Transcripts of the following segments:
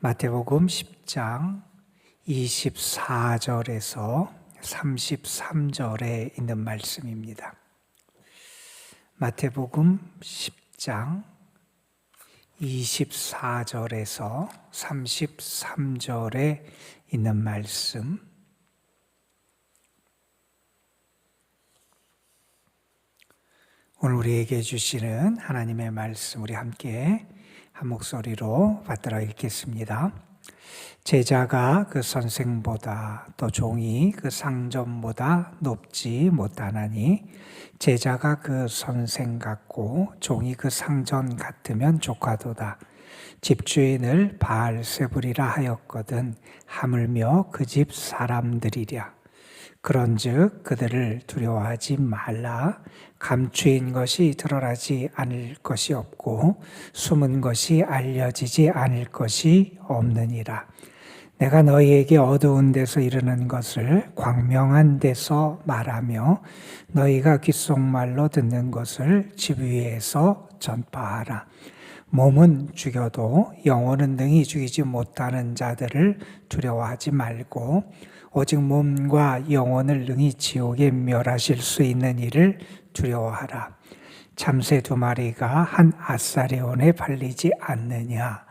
마태복음 10장 24절에서 33절에 있는 말씀입니다. 마태복음 10장 24절에서 33절에 있는 말씀, 오늘 우리에게 주시는 하나님의 말씀, 우리 함께 한 목소리로 받들어 읽겠습니다. 제자가 그 선생보다 또 종이 그 상전보다 높지 못하나니 제자가 그 선생 같고 종이 그 상전 같으면 조카도다. 집주인을 바알세불이라 하였거든 하물며 그 집 사람들이랴. 그런즉 그들을 두려워하지 말라. 감추인 것이 드러나지 않을 것이 없고 숨은 것이 알려지지 않을 것이 없느니라. 내가 너희에게 어두운 데서 이르는 것을 광명한 데서 말하며 너희가 귓속말로 듣는 것을 집 위에서 전파하라. 몸은 죽여도 영혼은 능히 죽이지 못하는 자들을 두려워하지 말고 오직 몸과 영혼을 능히 지옥에 멸하실 수 있는 이를 두려워하라. 참새 2마리가 한 아사리온에 팔리지 않느냐.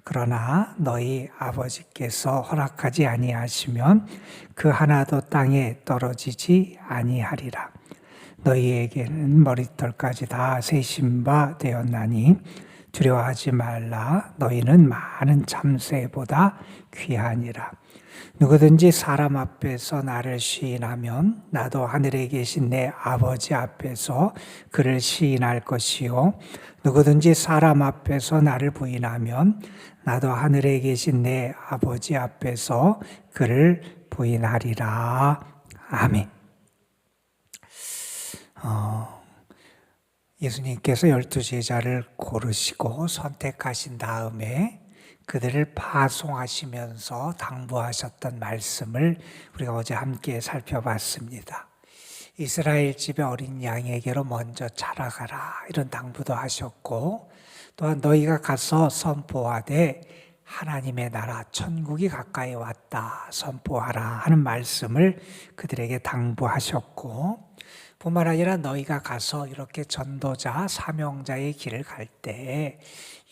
그러나 너희 아버지께서 허락하지 아니하시면 그 하나도 땅에 떨어지지 아니하리라. 너희에게는 머리털까지 다 세신 바 되었나니 두려워하지 말라. 너희는 많은 참새보다 귀하니라. 누구든지 사람 앞에서 나를 시인하면 나도 하늘에 계신 내 아버지 앞에서 그를 시인할 것이요 누구든지 사람 앞에서 나를 부인하면 나도 하늘에 계신 내 아버지 앞에서 그를 부인하리라. 아멘. 예수님께서 12제자를 고르시고 선택하신 다음에 그들을 파송하시면서 당부하셨던 말씀을 우리가 어제 함께 살펴봤습니다. 이스라엘 집의 어린 양에게로 먼저 자라가라 이런 당부도 하셨고, 또한 너희가 가서 선포하되 하나님의 나라 천국이 가까이 왔다 선포하라 하는 말씀을 그들에게 당부하셨고, 뿐만 아니라 너희가 가서 이렇게 전도자 사명자의 길을 갈 때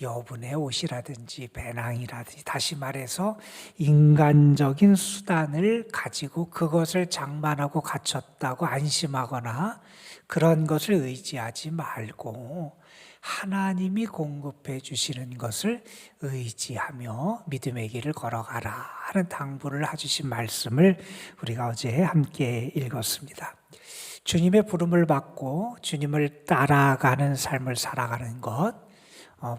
여분의 옷이라든지 배낭이라든지, 다시 말해서 인간적인 수단을 가지고 그것을 장만하고 갖췄다고 안심하거나 그런 것을 의지하지 말고 하나님이 공급해 주시는 것을 의지하며 믿음의 길을 걸어가라 하는 당부를 해주신 말씀을 우리가 어제 함께 읽었습니다. 주님의 부름을 받고 주님을 따라가는 삶을 살아가는 것,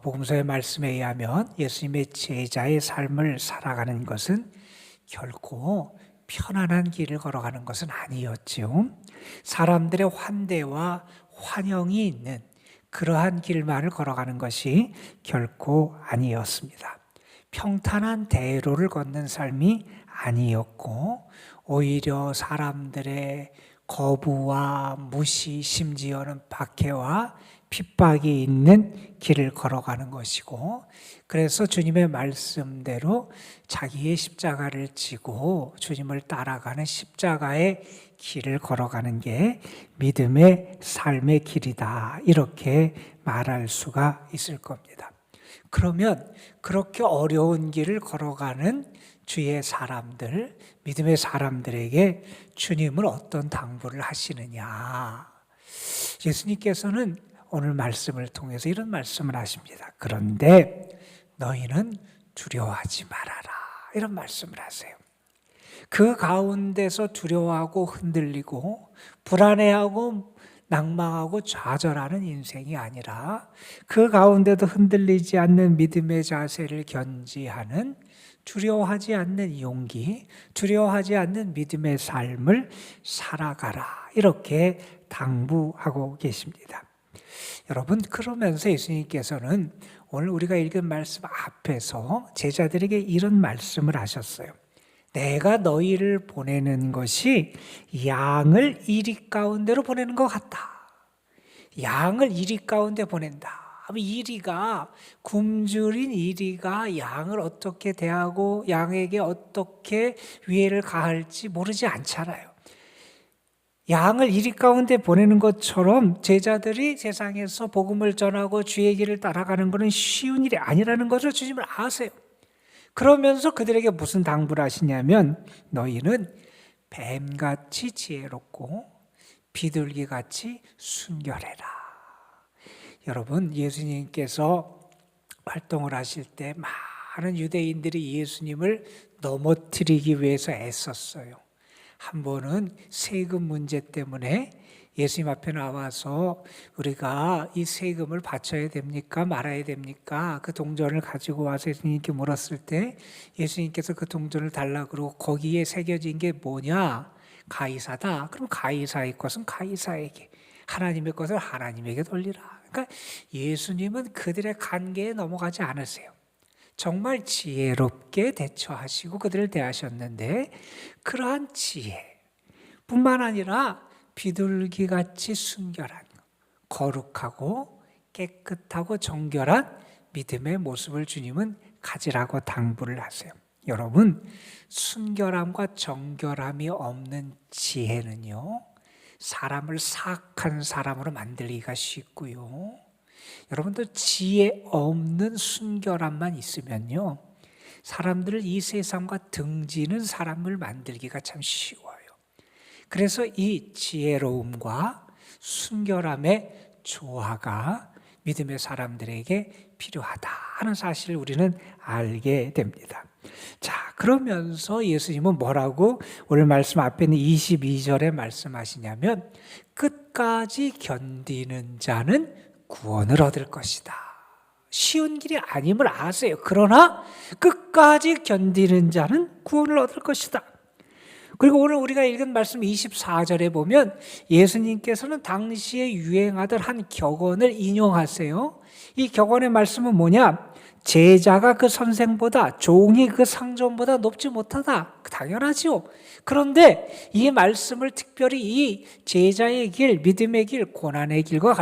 복음서의 말씀에 의하면 예수님의 제자의 삶을 살아가는 것은 결코 편안한 길을 걸어가는 것은 아니었지요. 사람들의 환대와 환영이 있는 그러한 길만을 걸어가는 것이 결코 아니었습니다. 평탄한 대로를 걷는 삶이 아니었고, 오히려 사람들의 거부와 무시, 심지어는 박해와 핍박이 있는 길을 걸어가는 것이고, 그래서 주님의 말씀대로 자기의 십자가를 지고 주님을 따라가는 십자가의 길을 걸어가는 게 믿음의 삶의 길이다, 이렇게 말할 수가 있을 겁니다. 그러면 그렇게 어려운 길을 걸어가는 주의 사람들, 믿음의 사람들에게 주님은 어떤 당부를 하시느냐. 예수님께서는 오늘 말씀을 통해서 이런 말씀을 하십니다. 그런데 너희는 두려워하지 말아라, 이런 말씀을 하세요. 그 가운데서 두려워하고 흔들리고 불안해하고 낭망하고 좌절하는 인생이 아니라 그 가운데도 흔들리지 않는 믿음의 자세를 견지하는, 두려워하지 않는 용기, 두려워하지 않는 믿음의 삶을 살아가라, 이렇게 당부하고 계십니다. 여러분, 그러면서 예수님께서는 오늘 우리가 읽은 말씀 앞에서 제자들에게 이런 말씀을 하셨어요. 내가 너희를 보내는 것이 양을 이리 가운데로 보내는 것 같다. 양을 이리 가운데 보낸다 이리가, 굶주린 이리가 양을 어떻게 대하고 양에게 어떻게 위해를 가할지 모르지 않잖아요. 양을 이리 가운데 보내는 것처럼 제자들이 세상에서 복음을 전하고 주의 길을 따라가는 것은 쉬운 일이 아니라는 것을 주님은 아세요. 그러면서 그들에게 무슨 당부를 하시냐면 너희는 뱀같이 지혜롭고 비둘기같이 순결해라. 여러분, 예수님께서 활동을 하실 때 많은 유대인들이 예수님을 넘어뜨리기 위해서 애썼어요. 한 번은 세금 문제 때문에 예수님 앞에 나와서 우리가 이 세금을 바쳐야 됩니까? 말아야 됩니까? 그 동전을 가지고 와서 예수님께 물었을 때 예수님께서 그 동전을 달라고 그러고 거기에 새겨진 게 뭐냐? 가이사다. 그럼 가이사의 것은 가이사에게, 하나님의 것을 하나님에게 돌리라. 그러니까 예수님은 그들의 관계에 넘어가지 않으세요. 정말 지혜롭게 대처하시고 그들을 대하셨는데 그러한 지혜뿐만 아니라 비둘기같이 순결한, 거룩하고 깨끗하고 정결한 믿음의 모습을 주님은 가지라고 당부를 하세요. 여러분, 순결함과 정결함이 없는 지혜는요, 사람을 사악한 사람으로 만들기가 쉽고요, 여러분도 지혜 없는 순결함만 있으면요, 사람들을 이 세상과 등지는 사람을 만들기가 참 쉬워요. 그래서 이 지혜로움과 순결함의 조화가 믿음의 사람들에게 필요하다 하는 사실을 우리는 알게 됩니다. 자, 그러면서 예수님은 뭐라고 오늘 말씀 앞에 있는 22절에 말씀하시냐면 끝까지 견디는 자는 구원을 얻을 것이다. 쉬운 길이 아님을 아세요. 그러나 끝까지 견디는 자는 구원을 얻을 것이다. 그리고 오늘 우리가 읽은 말씀 24절에 보면 예수님께서는 당시에 유행하던 한 격언을 인용하세요. 이 격언의 말씀은 뭐냐? 제자가 그 선생보다, 종이 그 상전보다 높지 못하다. 당연하죠. 그런데 이 말씀을 특별히 이 제자의 길, 믿음의 길, 고난의 길과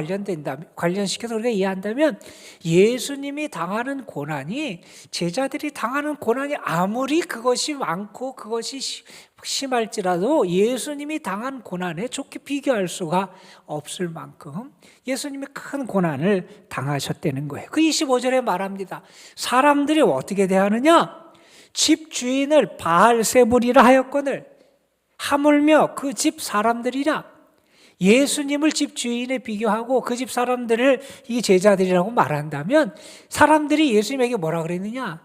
관련시켜서 우리가 이해한다면 예수님이 당하는 고난이, 제자들이 당하는 고난이 아무리 그것이 많고 그것이 심할지라도 예수님이 당한 고난에 좋게 비교할 수가 없을 만큼 예수님이 큰 고난을 당하셨다는 거예요. 그 25절에 말합니다. 사람들이 어떻게 대하느냐? 집 주인을 바알세불이라 하였거늘 하물며 그 집 사람들이라. 예수님을 집 주인에 비교하고 그 집 사람들을 이 제자들이라고 말한다면 사람들이 예수님에게 뭐라 그랬느냐?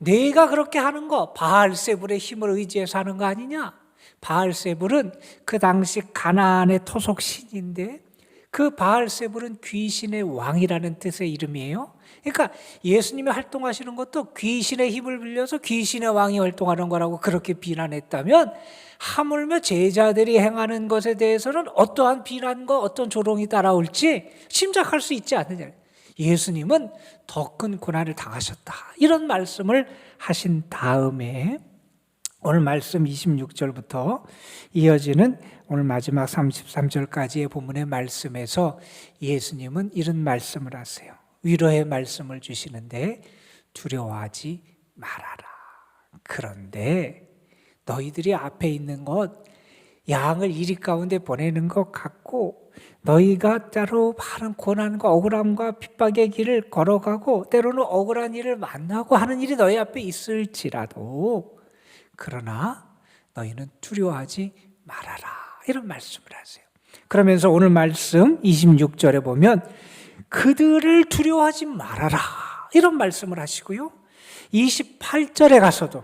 내가 그렇게 하는 거 바알세불의 힘을 의지해서 하는 거 아니냐? 바알세불은 그 당시 가나안의 토속 신인데 그 바알세불은 귀신의 왕이라는 뜻의 이름이에요. 그러니까 예수님이 활동하시는 것도 귀신의 힘을 빌려서 귀신의 왕이 활동하는 거라고 그렇게 비난했다면 하물며 제자들이 행하는 것에 대해서는 어떠한 비난과 어떤 조롱이 따라올지 짐작할 수 있지 않느냐. 예수님은 더 큰 고난을 당하셨다. 이런 말씀을 하신 다음에 오늘 말씀 26절부터 이어지는 오늘 마지막 33절까지의 본문의 말씀에서 예수님은 이런 말씀을 하세요. 위로의 말씀을 주시는데 두려워하지 말아라. 그런데 너희들이 앞에 있는 것, 양을 이리 가운데 보내는 것 같고 너희가 따로 많은 고난과 억울함과 핍박의 길을 걸어가고 때로는 억울한 일을 만나고 하는 일이 너희 앞에 있을지라도 그러나 너희는 두려워하지 말아라. 이런 말씀을 하세요. 그러면서 오늘 말씀 26절에 보면 그들을 두려워하지 말아라. 이런 말씀을 하시고요. 28절에 가서도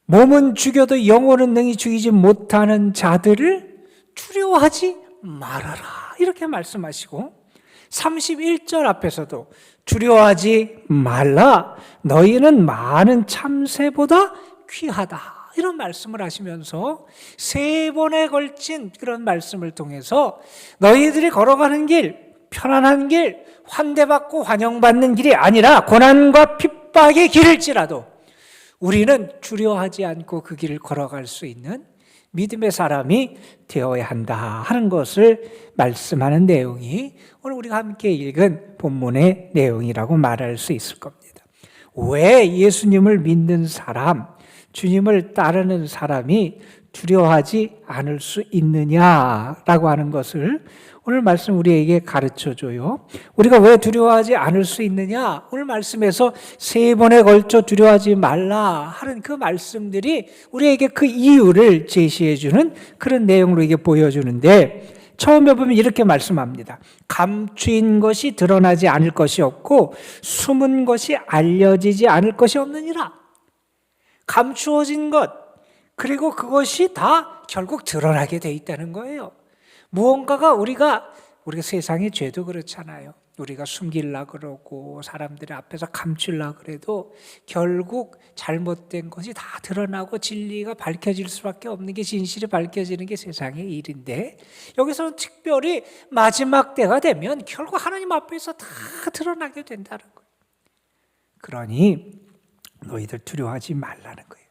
몸은 죽여도 영혼은 능히 죽이지 못하는 자들을 두려워하지 말아라. 이렇게 말씀하시고 31절 앞에서도 두려워하지 말라. 너희는 많은 참새보다 귀하다. 이런 말씀을 하시면서 세 번에 걸친 그런 말씀을 통해서 너희들이 걸어가는 길, 편안한 길, 환대받고 환영받는 길이 아니라 고난과 핍박의 길일지라도 우리는 두려워하지 않고 그 길을 걸어갈 수 있는 믿음의 사람이 되어야 한다 하는 것을 말씀하는 내용이 오늘 우리가 함께 읽은 본문의 내용이라고 말할 수 있을 겁니다. 왜 예수님을 믿는 사람, 주님을 따르는 사람이 두려워하지 않을 수 있느냐라고 하는 것을 오늘 말씀 우리에게 가르쳐줘요. 우리가 왜 두려워하지 않을 수 있느냐? 오늘 말씀에서 3번에 걸쳐 두려워하지 말라 하는 그 말씀들이 우리에게 그 이유를 제시해주는 그런 내용으로 이게 보여주는데, 처음에 보면 이렇게 말씀합니다. 감추인 것이 드러나지 않을 것이 없고 숨은 것이 알려지지 않을 것이 없느니라. 감추어진 것, 그리고 그것이 다 결국 드러나게 돼 있다는 거예요. 무언가가 우리가 세상의 죄도 그렇잖아요. 우리가 숨기려고 그러고 사람들 앞에서 감추려고 그래도 결국 잘못된 것이 다 드러나고 진리가 밝혀질 수밖에 없는 게, 진실이 밝혀지는 게 세상의 일인데, 여기서는 특별히 마지막 때가 되면 결국 하나님 앞에서 다 드러나게 된다는 거예요. 그러니 너희들 두려워하지 말라는 거예요.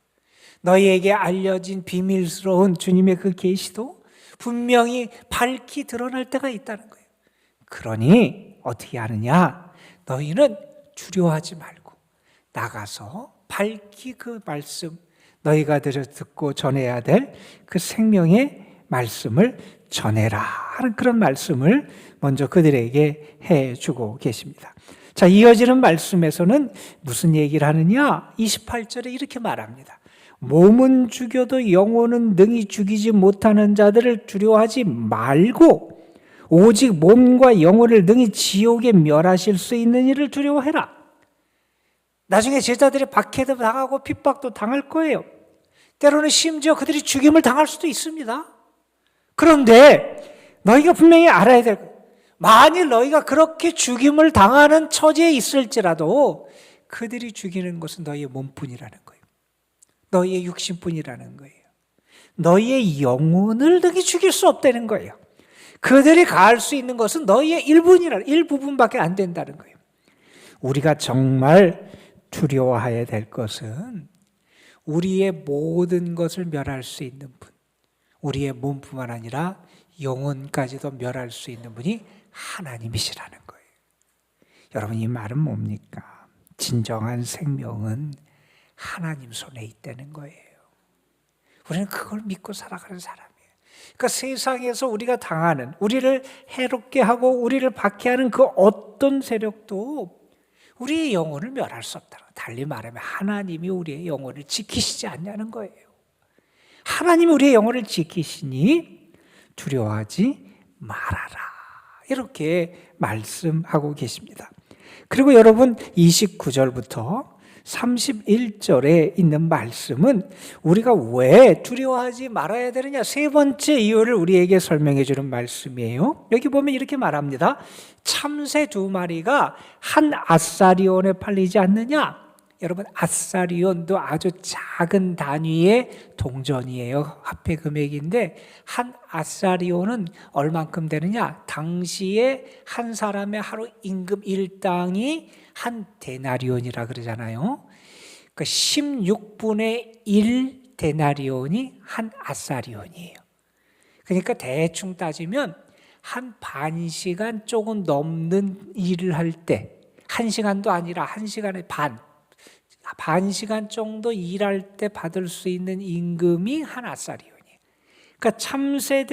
너희에게 알려진 비밀스러운 주님의 그 계시도 분명히 밝히 드러날 때가 있다는 거예요. 그러니 어떻게 하느냐? 너희는 두려워하지 말고 나가서 밝히 그 말씀, 너희가 듣고 전해야 될 그 생명의 말씀을 전해라 하는 그런 말씀을 먼저 그들에게 해주고 계십니다. 자, 이어지는 말씀에서는 무슨 얘기를 하느냐? 28절에 이렇게 말합니다. 몸은 죽여도 영혼은 능히 죽이지 못하는 자들을 두려워하지 말고 오직 몸과 영혼을 능히 지옥에 멸하실 수 있는 이를 두려워해라. 나중에 제자들이 박해도 당하고 핍박도 당할 거예요. 때로는 심지어 그들이 죽임을 당할 수도 있습니다. 그런데 너희가 분명히 알아야 될 거예요. 만일 너희가 그렇게 죽임을 당하는 처지에 있을지라도 그들이 죽이는 것은 너희의 몸뿐이라는 거예요. 너희의 육신뿐이라는 거예요. 너희의 영혼을 능히 죽일 수 없다는 거예요. 그들이 가할 수 있는 것은 너희의 일부분밖에 안 된다는 거예요. 우리가 정말 두려워해야 될 것은 우리의 모든 것을 멸할 수 있는 분, 우리의 몸뿐만 아니라 영혼까지도 멸할 수 있는 분이 하나님이시라는 거예요. 여러분, 이 말은 뭡니까? 진정한 생명은 하나님 손에 있다는 거예요. 우리는 그걸 믿고 살아가는 사람이에요. 그러니까 세상에서 우리가 당하는, 우리를 해롭게 하고 우리를 박해하는 그 어떤 세력도 우리의 영혼을 멸할 수 없다. 달리 말하면 하나님이 우리의 영혼을 지키시지 않냐는 거예요. 하나님이 우리의 영혼을 지키시니 두려워하지 말아라. 이렇게 말씀하고 계십니다. 그리고 여러분, 29절부터 31절에 있는 말씀은 우리가 왜 두려워하지 말아야 되느냐, 세 번째 이유를 우리에게 설명해 주는 말씀이에요. 여기 보면 이렇게 말합니다. 참새 2마리가 한 아사리온에 팔리지 않느냐? 여러분, 아사리온도 아주 작은 단위의 동전이에요. 화폐 금액인데 한 아사리온은 얼만큼 되느냐? 당시에 한 사람의 하루 임금 일당이 한 데나리온이라 그러잖아요. 그러니까 16분의 1 데나리온이 한 아사리온이에요. 그러니까 대충 따지면 한 반 시간 조금 넘는 일을 할 때, 1시간도 아니라 1시간의 반 시간 정도 일할 때 받을 수 있는 임금이 한 아사리온이에요. 그러니까 참새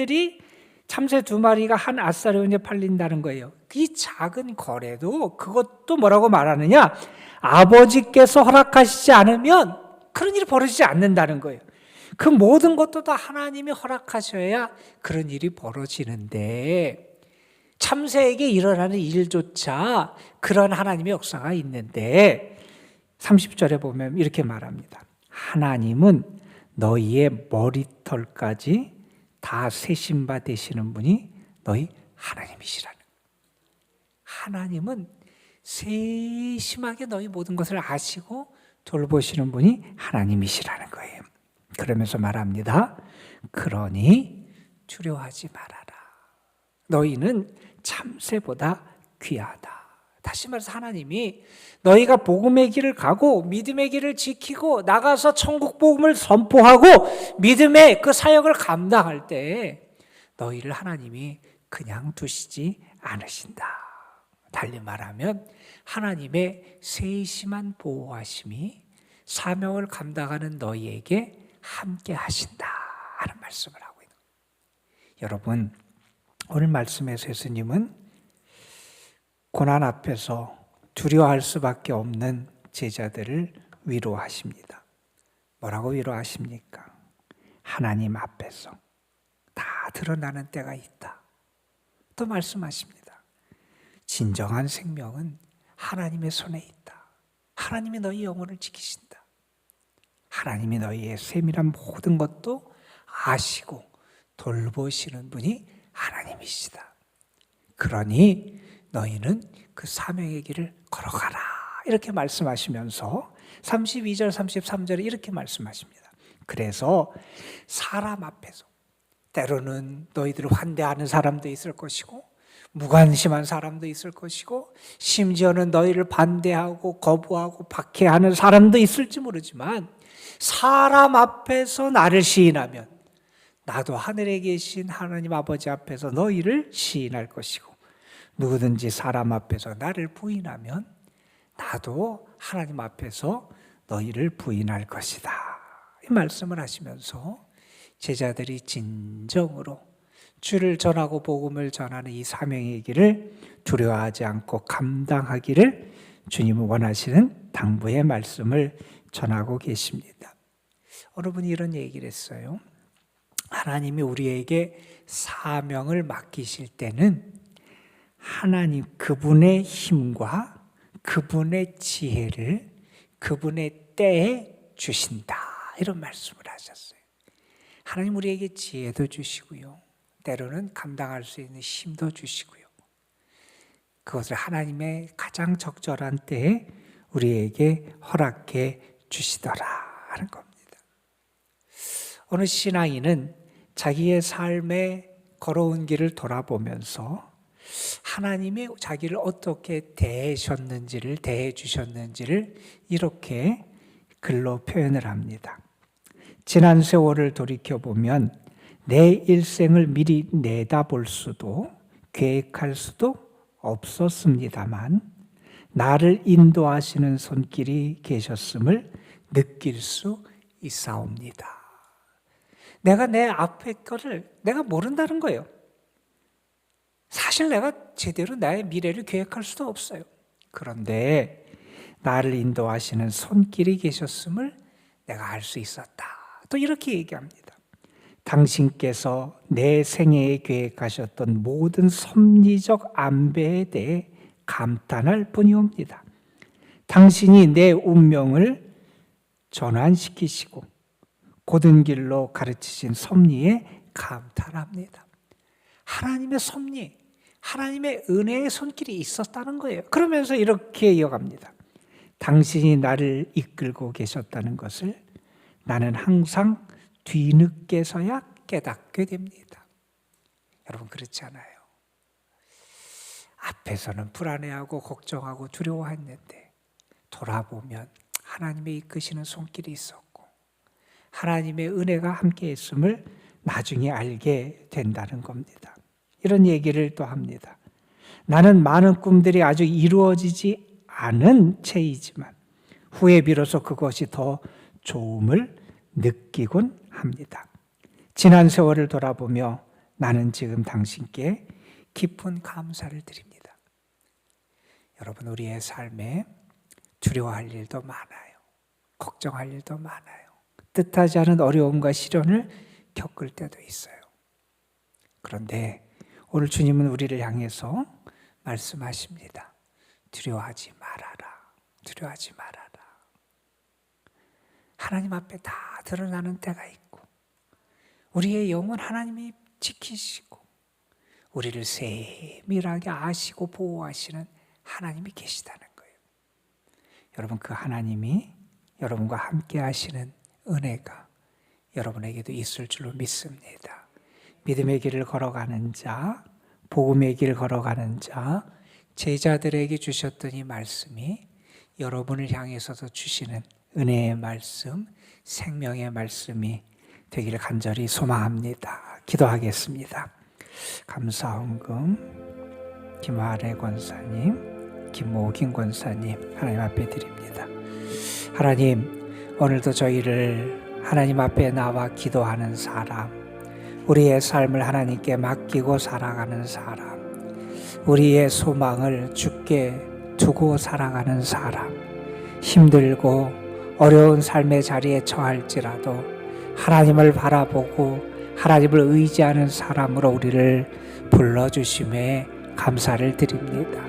2마리가 한 아사리온에 팔린다는 거예요. 이 작은 거래도 그것도 뭐라고 말하느냐? 아버지께서 허락하시지 않으면 그런 일이 벌어지지 않는다는 거예요. 그 모든 것도 다 하나님이 허락하셔야 그런 일이 벌어지는데, 참새에게 일어나는 일조차 그런 하나님의 역사가 있는데 30절에 보면 이렇게 말합니다. 하나님은 너희의 머리털까지 다 세신 바 되시는 분이 너희 하나님이시라는 거예요. 하나님은 세심하게 너희 모든 것을 아시고 돌보시는 분이 하나님이시라는 거예요. 그러면서 말합니다. 그러니 두려워하지 말아라. 너희는 참새보다 귀하다. 다시 말해서 하나님이 너희가 복음의 길을 가고 믿음의 길을 지키고 나가서 천국 복음을 선포하고 믿음의 그 사역을 감당할 때 너희를 하나님이 그냥 두시지 않으신다. 달리 말하면 하나님의 세심한 보호하심이 사명을 감당하는 너희에게 함께 하신다 하는 말씀을 하고 있는 거예요. 여러분, 오늘 말씀에서 예수님은 고난 앞에서 두려워할 수밖에 없는 제자들을 위로하십니다. 뭐라고 위로하십니까? 하나님 앞에서 다 드러나는 때가 있다. 또 말씀하십니다. 진정한 생명은 하나님의 손에 있다. 하나님이 너희 영혼을 지키신다. 하나님이 너희의 세밀한 모든 것도 아시고 돌보시는 분이 하나님이시다. 그러니 너희는 그 사명의 길을 걸어가라. 이렇게 말씀하시면서 32절, 33절에 이렇게 말씀하십니다. 그래서 사람 앞에서 때로는 너희들을 환대하는 사람도 있을 것이고 무관심한 사람도 있을 것이고 심지어는 너희를 반대하고 거부하고 박해하는 사람도 있을지 모르지만 사람 앞에서 나를 시인하면 나도 하늘에 계신 하나님 아버지 앞에서 너희를 시인할 것이고 누구든지 사람 앞에서 나를 부인하면 나도 하나님 앞에서 너희를 부인할 것이다. 이 말씀을 하시면서 제자들이 진정으로 주를 전하고 복음을 전하는 이 사명의 길을 두려워하지 않고 감당하기를 주님은 원하시는 당부의 말씀을 전하고 계십니다. 어느 분이 이런 얘기를 했어요. 하나님이 우리에게 사명을 맡기실 때는 하나님 그분의 힘과 그분의 지혜를 그분의 때에 주신다. 이런 말씀을 하셨어요. 하나님 우리에게 지혜도 주시고요. 때로는 감당할 수 있는 힘도 주시고요. 그것을 하나님의 가장 적절한 때에 우리에게 허락해 주시더라 하는 겁니다. 어느 신앙인은 자기의 삶에 걸어온 길을 돌아보면서 하나님이 자기를 어떻게 대하셨는지를 대해 주셨는지를 이렇게 글로 표현을 합니다. 지난 세월을 돌이켜보면 내 일생을 미리 내다볼 수도 계획할 수도 없었습니다만 나를 인도하시는 손길이 계셨음을 느낄 수 있사옵니다. 내가 내 앞의 거를 내가 모른다는 거예요. 사실 내가 제대로 나의 미래를 계획할 수도 없어요. 그런데 나를 인도하시는 손길이 계셨음을 내가 알 수 있었다. 또 이렇게 얘기합니다. 당신께서 내 생애에 계획하셨던 모든 섭리적 안배에 대해 감탄할 뿐이옵니다. 당신이 내 운명을 전환시키시고 고든 길로 가르치신 섭리에 감탄합니다. 하나님의 섭리, 하나님의 은혜의 손길이 있었다는 거예요. 그러면서 이렇게 이어갑니다. 당신이 나를 이끌고 계셨다는 것을 나는 항상 뒤늦게서야 깨닫게 됩니다. 여러분 그렇지 않아요? 앞에서는 불안해하고 걱정하고 두려워했는데 돌아보면 하나님의 이끄시는 손길이 있었고 하나님의 은혜가 함께 했음을 나중에 알게 된다는 겁니다. 이런 얘기를 또 합니다. 나는 많은 꿈들이 아주 이루어지지 않은 채이지만 후에 비로소 그것이 더 좋음을 느끼곤 합니다. 지난 세월을 돌아보며 나는 지금 당신께 깊은 감사를 드립니다. 여러분 우리의 삶에 두려워할 일도 많아요. 걱정할 일도 많아요. 뜻하지 않은 어려움과 시련을 겪을 때도 있어요. 그런데 오늘 주님은 우리를 향해서 말씀하십니다. 두려워하지 말아라. 두려워하지 말아라. 하나님 앞에 다 드러나는 때가 있고 우리의 영은 하나님이 지키시고 우리를 세밀하게 아시고 보호하시는 하나님이 계시다는 거예요. 여러분 그 하나님이 여러분과 함께 하시는 은혜가 여러분에게도 있을 줄로 믿습니다. 믿음의 길을 걸어가는 자, 복음의 길을 걸어가는 자, 제자들에게 주셨던 이 말씀이 여러분을 향해서도 주시는 은혜의 말씀, 생명의 말씀이 되기를 간절히 소망합니다. 기도하겠습니다. 감사헌금 김아래 권사님, 김모긴 권사님 하나님 앞에 드립니다. 하나님, 오늘도 저희를 하나님 앞에 나와 기도하는 사람, 우리의 삶을 하나님께 맡기고 살아가는 사람, 우리의 소망을 주께 두고 살아가는 사람, 힘들고 어려운 삶의 자리에 처할지라도 하나님을 바라보고 하나님을 의지하는 사람으로 우리를 불러주심에 감사를 드립니다.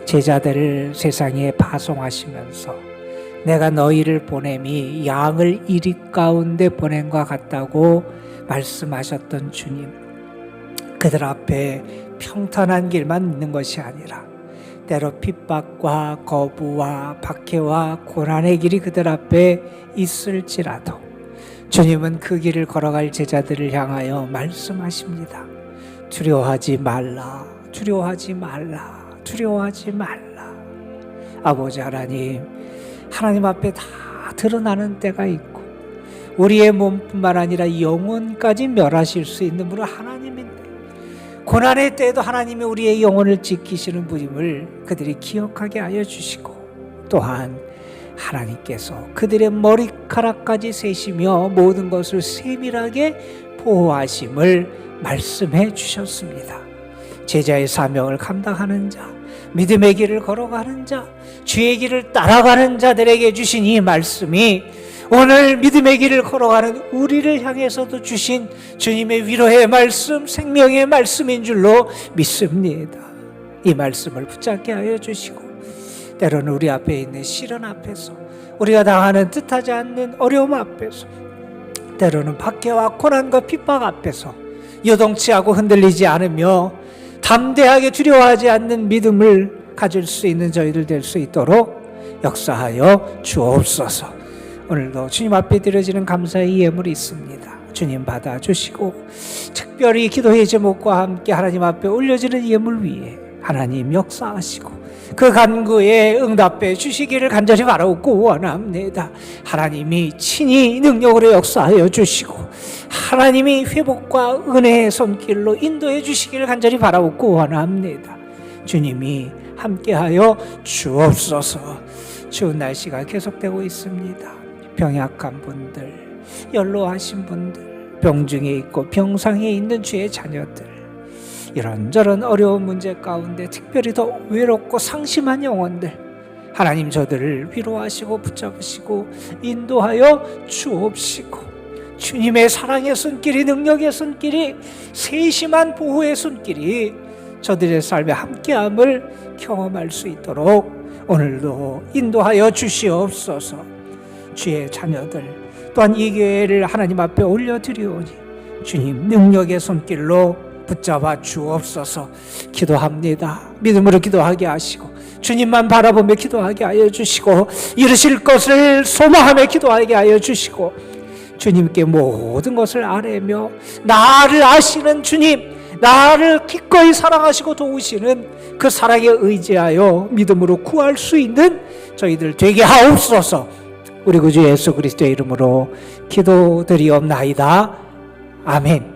제자들을 세상에 파송하시면서 내가 너희를 보냄이 양을 이리 가운데 보냄과 같다고 말씀하셨던 주님, 그들 앞에 평탄한 길만 있는 것이 아니라 때로 핍박과 거부와 박해와 고난의 길이 그들 앞에 있을지라도 주님은 그 길을 걸어갈 제자들을 향하여 말씀하십니다. 두려워하지 말라, 두려워하지 말라, 두려워하지 말라. 아버지 하나님, 하나님 앞에 다 드러나는 때가 있고 우리의 몸뿐만 아니라 영혼까지 멸하실 수 있는 분은 하나님인데, 고난의 때에도 하나님이 우리의 영혼을 지키시는 분임을 그들이 기억하게 하여 주시고, 또한 하나님께서 그들의 머리카락까지 세시며 모든 것을 세밀하게 보호하심을 말씀해 주셨습니다. 제자의 사명을 감당하는 자, 믿음의 길을 걸어가는 자, 주의 길을 따라가는 자들에게 주신 이 말씀이 오늘 믿음의 길을 걸어가는 우리를 향해서도 주신 주님의 위로의 말씀, 생명의 말씀인 줄로 믿습니다. 이 말씀을 붙잡게 하여 주시고, 때로는 우리 앞에 있는 시련 앞에서, 우리가 당하는 뜻하지 않는 어려움 앞에서, 때로는 박해와 고난과 핍박 앞에서 요동치 않고 흔들리지 않으며 담대하게 두려워하지 않는 믿음을 가질 수 있는 저희들 될 수 있도록 역사하여 주옵소서. 오늘도 주님 앞에 드려지는 감사의 예물이 있습니다. 주님 받아주시고, 특별히 기도의 제목과 함께 하나님 앞에 올려지는 예물 위에 하나님 역사하시고 그 간구에 응답해 주시기를 간절히 바라고 원합니다. 하나님이 친히 능력으로 역사하여 주시고 하나님이 회복과 은혜의 손길로 인도해 주시기를 간절히 바라고 원합니다. 주님이 함께하여 주옵소서. 추운 날씨가 계속되고 있습니다. 병약한 분들, 연로하신 분들, 병중에 있고 병상에 있는 주의 자녀들, 이런저런 어려운 문제 가운데 특별히 더 외롭고 상심한 영혼들, 하나님 저들을 위로하시고 붙잡으시고 인도하여 주옵시고, 주님의 사랑의 손길이, 능력의 손길이, 세심한 보호의 손길이 저들의 삶에 함께함을 경험할 수 있도록 오늘도 인도하여 주시옵소서. 주의 자녀들 또한 이 교회를 하나님 앞에 올려드리오니 주님 능력의 손길로 붙잡아 주옵소서. 기도합니다. 믿음으로 기도하게 하시고 주님만 바라보며 기도하게 하여 주시고 이루실 것을 소망하며 기도하게 하여 주시고 주님께 모든 것을 아뢰며 나를 아시는 주님, 나를 기꺼이 사랑하시고 도우시는 그 사랑에 의지하여 믿음으로 구할 수 있는 저희들 되게 하옵소서. 우리 구주 예수 그리스도의 이름으로 기도드리옵나이다. 아멘.